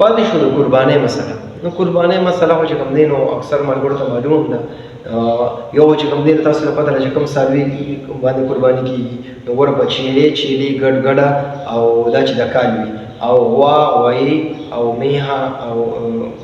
پاتې شو د قربانۍ مسله. نو قربانۍ مسله خو چې کوم دی نو اکثر ملګرو ته معلوم ده. یو چې کوم دی تاسو ته پته ده چې کوم څاروي باندې قرباني کېږي. نو ګوره په چیلې ګډ ګډه او دا چې د کال وي او غوا غوایي او میها او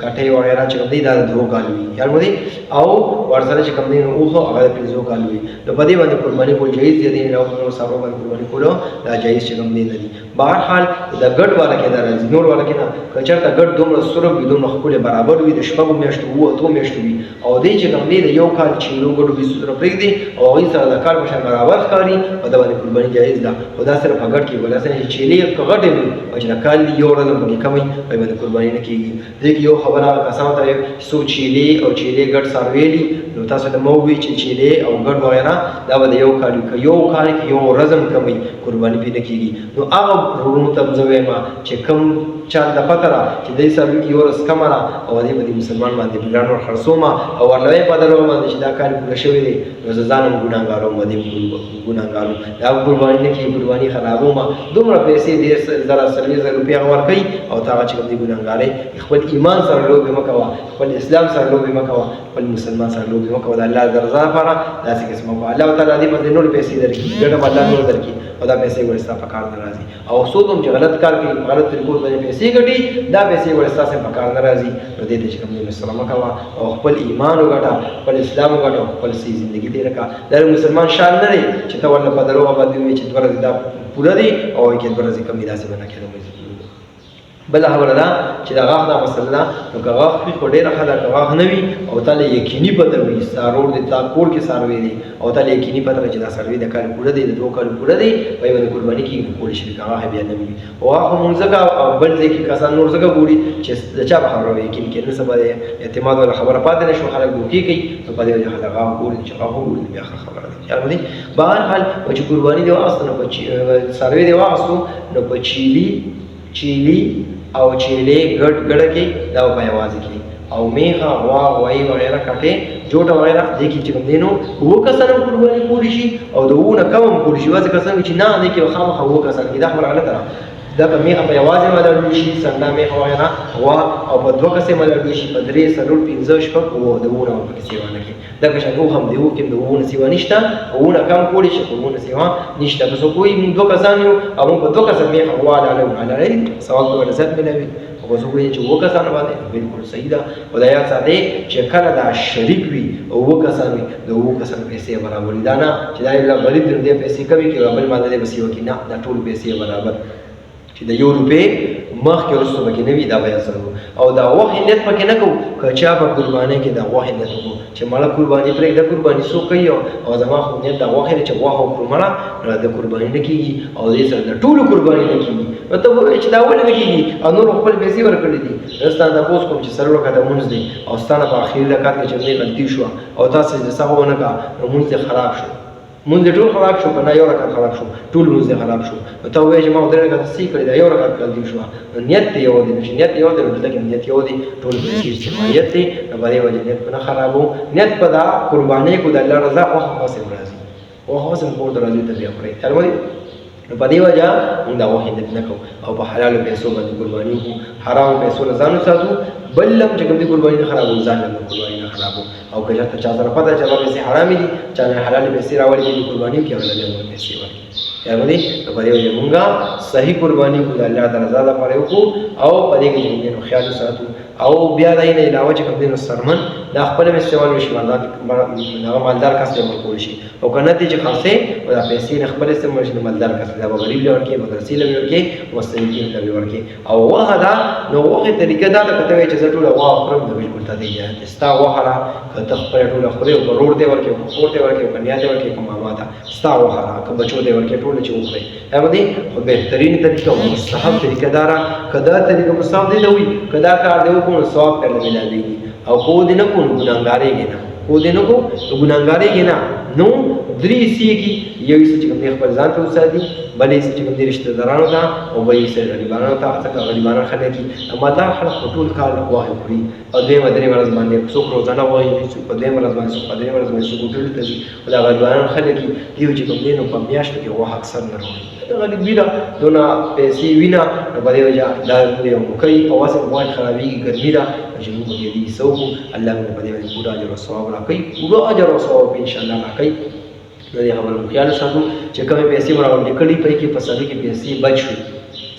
کټۍ وغیره چې کوم دی دا د 2 کال وي یاد مو دی او ورسره چې کوم دی نو اوښه هغه د 5 کال وي. نو په دې باندې قرباني کول جایز دي. د نورو څارویو باندې قرباني کول دا جایز چې کوم دی نه دي. بهرحال د ګډ والا کې دا راځي، نور والا کې نه. که چېرته ګډ دومره سره وي دومره ښکلی برابر وي د 6 میاشتو 8 میاشتو وي او دی چې کوم دی د 1 کال چیلو ګډو بیسو سره پرېږدي او هغوی سره د کال په شان برابر ښکاري په ده باندې قرباني جایز ده. خو دا صرف په ګډ کې وي. داسې نه چې چیلې که غټې وي او چې د کال یو ورځ هم پکې کم وي هغوی باندې قرباني نه کېږي. دې کې یو خبره هغه کسانو ته وایم چې څوک چیلې او چیلې ګډ څاروي دي نو تاسو ته مه ووایئ چې چیلې او ګډ وغیره دا به د 1 کال وي. که 1 کال کې یو ورځ هم کم وي قرباني پرې نه کېږي. نو هغه وروڼو ته زه وایم چې کوم چا ته پته ده چې دې څاروي کې یو ورځ کمه ده او دې به د مسلمان باندې ګران ور خرڅومه او ورله یې په دروغ باندې چې دا کال پوره شوی دی نو زه ځان هم ګناهګار وم دې ګناهګار وم. دا قرباني نه کېږي، قرباني خرابومه. دومره پیسې 10,000 روپۍ هغه ورکوي او ته هغه چې کوم دی ګناهګارۍ. خپل ایمان سره لوبې مه کوه، خپل اسلام سره لوبې مه کوه، خپل مسلمان سره لوبې مه کوه. د الله د رضا لپاره داسې قسمه وکړه. الله تعالی دې باندې نورې پیسې درکړي، ګټه به الله نور درکړي او دا پیسې ورستا په کار نه راځي. او څوک هم چې غلط کار کوي غلط طریقو باندې پیسې ګټي دا پیسې ورستا په کار نه راځي. نو دې ته چې کوم دی سلام کوه او خپل ایمان وګټه، خپل اسلام وګټه، خپل صحیح ژوندګي تېره کړه. دا مسلمان شان نه دی چې ته ورله په دروغ باندې وایې چې 2 ورځې دا پوره دي او کې 2 ورځې کم دي. داسې به نه کېدو. بله خبره ده چې د غاښ دا مسله ده. نو که غاښ وي خو ډېره ښه ده. که غاښ نه وي او تا له یقیني پته وي څاروړ دی تا کور کې څاروی دی او تا له یقیني پته ده چې دا څاروي د کال پوره دی د 2 کال پوره دی په یې باندې قرباني کېږي کولی شي. که غاښ بیا نه وي او غاښ مونږ ځکه او بل ځای کې کسان نور ځکه ګوري چې د چا په خبره یقین کوي. نن سبا د اعتماد والا خبره پاتې نه شو، خلک دوکې کوي. نو په دې وجه خلک غاښ ګوري چې غاښ وګوري بیا ښه خبره ده. خیال مو دی. بهرحال چې قرباني دې واخیسته نو په څاروی دې واخیستو نو په چیلي او چیلې ګډ ګډه کې دا په یوازې کې او میخه غوا غوایي وغیره کټې جوټه وغیره دې کې چې کوم دی نو 2 کسان هم قرباني کولی شي او د 2 نه کم هم کولی شي. بعضې کسان چې نه دې کې خامخا 2 کسان کې دا خبره غلطه ده. دا که میخه په یوازې ملاړوي شي سنډه میخه وغیره غوا او په 2 کسې ملاړوي شي په 3 4 5 6 او د 2 نه هم پکې سیوا نه کوي. دا که شاید هم د 2 کې د 2 نه سیوا نشته او 2 نه کم کولی شي خو 2 نه سیوا نشته. که څوک وایي موږ 2 کسان یو او موږ په 2 کسه میخه غوا لاړو ثواب به ورته زیات ملاوي. او څوک وایي چې 2 کسان باندې بالکل صحیح ده. او دا یاد ساتئ چې کله دا شریک وي او 2 کسان وي د 2 کسان پیسې برابر دي. دا نه چې دا یو غریب دی پیسې کمې کوي بل باندې دې بس یو کې نه، دا ټول پیسې برابر چې د 1 روپۍ مخکې وروسته پکې نه وي دا به اثر او دا غوښې نیت پکې نه کوو. که چا په قربانۍ کې د غوښې نیت وکړو چې مړه قرباني پرېږده قرباني څوک کوي او زما خو نیت د غوښې دی چې غوښه وکړو مړه د قرباني نه کېږي او دې سره د ټولو قرباني نه کېږي. نو ته ووایې چې دا ولې نه کېږي او نور خپل پیسې ورکړې دي. زه ستا نه تپوس کوم چې څلور رکعته لمونځ دی او ستا نه په اخري رکعت کې چې همدې غلطي شوه او تا سجده سهو ونه کړه نو لمونځ دې خراب شو. مونږ ټول خراب شو، کنه 1 رکعت خراب شو، ټول مونږ خراب شو. نو ته وایې چې ما 3 رکعت صحیح کړی دا 1 رکعت غلطي شوه. نو نیت دې یو دی چې نیت یو دی دلته کې نیت یو دی ټول پیسې استعمالیت دی. نو په دې وجه نیت نه خرابو. نیت په دا قربانۍ کو د الله رضا او خاصه راځي او خاصه کور درځي ته بیا پرې تر ودی. نو په دې وجه موږ دا وحید نه کوو او په حلال پیسو باندې قرباني کوو. حرام پیسو نه ځان ساتو بل لم چې کوم دي قرباني نه خرابو ځان نه قرباني نه خرابو. او که چا سره پته چې هغه پیسې حرام دي چا نه حلال پیسې راوړي دي قرباني کوي ولا نه پیسې ورکړي. یا باندې نو په دې وجه موږ صحیح قرباني کوو د الله تعالی رضا لپاره وکړو او په دې کې موږ خیال ساتو. او بیا دا نه علاوه چې کوم دین سرمن دا خپل استعمال وشي مالدار کس ته ورکول شي او کنه دې چې خاصه دا پیسې خپل استعمال شي مالدار کس ته غریب لور کې مدرسې لور کې مستحقین لور کې. او وهدا نو وغه طریقه دا کته چې زټول او خپل د بالکل ته دی ستا وهره کته خپل ټول خوري او روړ دی ورکه او خور دی ورکه او کنیا دی ورکه کومه ماده ستا وهره که بچو دی ورکه ټول چې وخوري. هغه دې بهترین طریقه او مستحب طریقه دارا کدا طریقه مستحب دی دوی کدا کار دی کو ثواب کرنے ملا دے گی او کو دن کو گناہگارے گی نا کو دن کو تو گناہگارے گی نا نو درې حصې کې یو حصه چې کوم دی خپل ځان ته وساتي، بل حصه چې کوم دی رشته دارانو ته، او بل حصه غریبانو ته. ځکه غریبانان خلک دي مالدار خلک په ټول کال غوښې خوري او دویمه درېیمه ورځ باندې څوک روزانه غوښې خوري، څوک په دویمه ورځ باندې، څوک په درېیمه ورځ باندې، څوک هوټلو ته ځي. خو دا غریبانان خلک دي دوی چې کوم دی نو په میاشتو کې غوښه اکثر نه راوړي. غریبي ده دونه پیسې وینه نو په دې وجه دا یو کوي او هسې غوښې خرابېږي، ګرمي ده چې موږ پکې دې څه وکړو. الله موږ په دې باندې پوره اجر او ثواب راکوي، پوره اجر او ثواب انشاءالله راکوي. نو دې خبرو مو خیال وساتو چې کومې پیسې مو راوړې کړي پرې کې په سړي کې پیسې بچ شوي،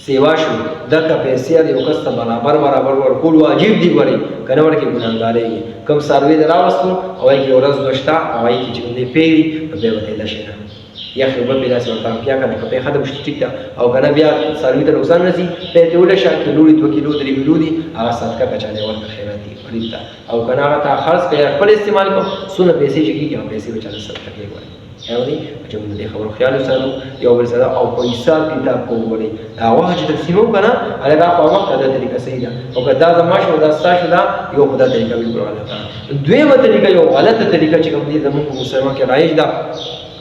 سیوا شوي، دغه پیسې د یو کس ته برابر ورکول واجب دي. ګورئ که نه ورکړي ګناهګارېږي. کوم څاروي دې راوستو او هغې کې یو ورځ دوه شته او هغې کې چې کوم دی پې وي نو بیا به ته لشې نه یخ یو بل بې داسې ورته امپیا کړه که پې ښه ده وشته ټیک ده، او که نه بیا څاروي ته نقصان رسي پې ته ولشه کیلو دي 2 کیلو 3 کیلو دي هغه صدقه که چاله ورکړه خیرات دي غریب ته، او که نه هغه ته خرڅ کړه یا خپل استعمال کړه څونه پیسې چې کېږي هغه پیسې به چاله صدقه کړې وایي. یعنې چې موږ د دې خبرو خیال وساتو یو بل سره او په حساب کتاب کو وګورئ. دا وخت چې تقسیموم که نه هغه په وخت دا طریقه صحیح ده، او که دا زما شو دا ستا شو دا یو خو دا طریقه بالکل غلطه ده. دویمه طریقه یو غلطه طریقه چې کوم دي زموږ په مسلمان کې رایج ده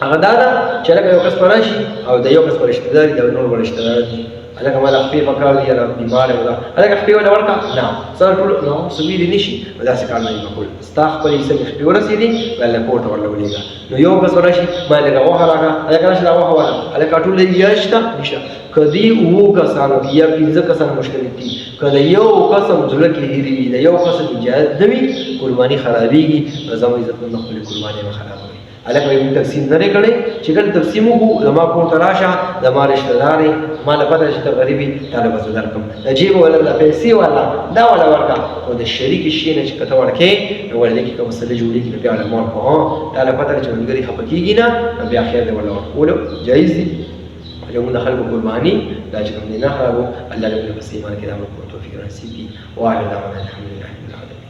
هغه دا ده چې لکه یو کس په راشي او د یو کس په رشته داري د نور په رشته دار دي هلکه ماله خپې پکار دي یا بیمار یم دا هلکه خپې وله ورکړه نه سره ټول نو سویلې نه شي نو داسې کار نه دي پکول. ستا خپل حصه کې خپې ورسېدې هلکه کور ته ورله ولېږه. نو یو کس راشي ما لږه غوښه راکړه هلکه راشي دا غوښه وله هلکه ټول یا شته نشته. که دې 7 کسانو کې یا 15 کسان مشترک دي که د یو قسم زړه کې هیرې وي د یو قسم اجازت نه وي قرباني خرابېږي. نو زما عزتمند خپلې قربانۍ به خرابوي. هلکه موږ تقسیم نه دی کړی چې کله تقسیم وکړو زما کور ته راشه زما رشته دار یې ما له پته چې ته غریب یې تا له به زه درکړم د جیب والا د پیسې والا دا والا ورکړه خو د شریکې شي نه چې که ته ورکې نو ولې کې که مسله جوړېږي نو بیا والا ما ورکړه تا له پته چې ملګري خفه کېږي نه نو بیا خیر دی والا ورکولو جایز دي. زموږ د خلکو قرباني دا چې کوم دی نه خرابو الله دې موږ په ایمان کې د عمل کولو توفیق نصیب کړي. واخر دعوانا الحمدلله رب العالمین.